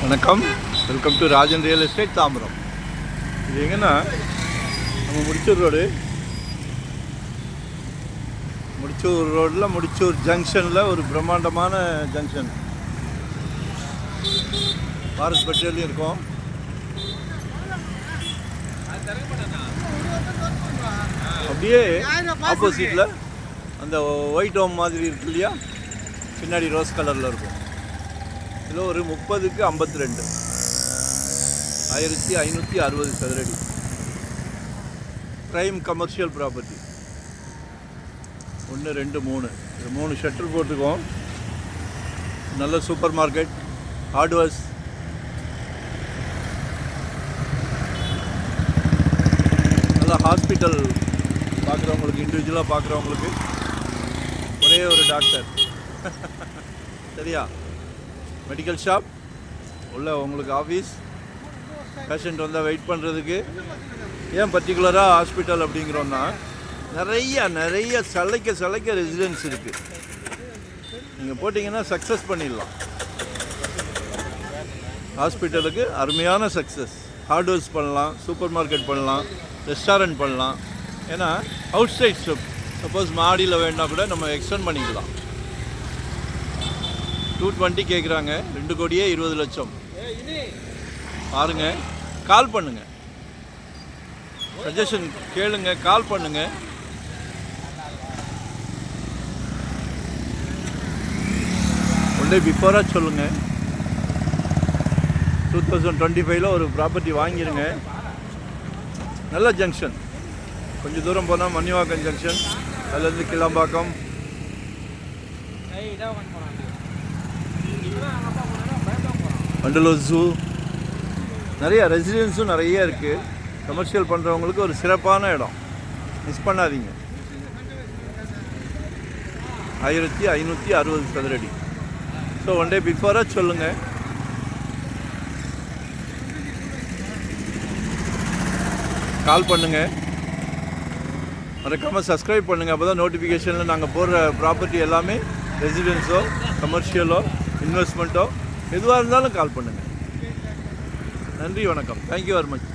வணக்கம், welcome to Rajan real estate Tambaram. இது எங்கன்னா நம்ம முடிச்சூர் ரோடில் முடிச்சூர் ஜங்ஷனில் ஒரு பிரம்மாண்டமான ஜங்ஷன். பாரத் பெட்ரோலையும் இருக்கும். அப்படியே ஆப்போசிட்டில் அந்த ஒயிட் ஹோம் மாதிரி இருக்கு இல்லையா, பின்னாடி ரோஸ் கலரில் இருக்கும். இதில் ஒரு 30க்கு 52 1560 சதுரடி ப்ரைம் கமர்ஷியல் ப்ராப்பர்ட்டி. 1 2 3 3 ஷட்டர் போட்டுருக்கோம். நல்ல சூப்பர் மார்க்கெட், ஹார்ட்வேர்ஸ், நல்ல ஹாஸ்பிட்டல். பார்க்குறவங்களுக்கு, இண்டிவிஜுவலாக பார்க்குறவங்களுக்கு ஒரே ஒரு டாக்டர் சரியா, மெடிக்கல் ஷாப் உள்ள உங்களுக்கு ஆஃபீஸ், பேஷண்ட் வந்தால் வெயிட் பண்ணுறதுக்கு. ஏன் பர்டிகுலராக ஹாஸ்பிட்டல் அப்படிங்கிறோன்னா, நிறைய சளைக்க ரெசிடென்ஸ் இருக்குது. நீங்கள் போட்டிங்கன்னா சக்ஸஸ் பண்ணிடலாம். ஹாஸ்பிட்டலுக்கு அருமையான சக்ஸஸ். ஹார்ட்வேர்ஸ் பண்ணலாம், சூப்பர் மார்க்கெட் பண்ணலாம், ரெஸ்டாரண்ட் பண்ணலாம். ஏன்னா அவுட் சைட் ஷாப் சப்போஸ் மாடியில் வேணுன்னா கூட நம்ம எக்ஸ்டெண்ட் பண்ணிக்கலாம். 220 கேட்குறாங்க, 2 கோடியே 20 லட்சம். பாருங்கள், கால் பண்ணுங்கள், சஜஷன் கேளுங்க, கால் பண்ணுங்கள். ஒன் டே பிஃபோராக சொல்லுங்கள். 2025 ஒரு ப்ராப்பர்ட்டி வாங்கிடுங்க. நல்ல ஜங்ஷன். கொஞ்சம் தூரம் போனால் மன்னிவாக்கம் ஜங்ஷன், அதுலேருந்து கிளம்பாக்கம், வண்டலூர் ஜூ, நிறைய ரெசிடென்ஸும் நிறைய இருக்குது. கமர்ஷியல் பண்ணுறவங்களுக்கு ஒரு சிறப்பான இடம், மிஸ் பண்ணாதீங்க. 1560 சதுரடி. ஸோ ஒன் டே பிஃபோராக சொல்லுங்கள். கால் பண்ணுங்கள், மறக்காமல் சப்ஸ்கிரைப் பண்ணுங்கள். அப்போ தான் நோட்டிஃபிகேஷனில் நாங்கள் போடுற ப்ராப்பர்ட்டி எல்லாமே ரெசிடென்ஸோ கமர்ஷியலோ இன்வெஸ்ட்மெண்ட்டோ எதுவாக இருந்தாலும் கால் பண்ணுங்கள். நன்றி, வணக்கம். Thank you very much.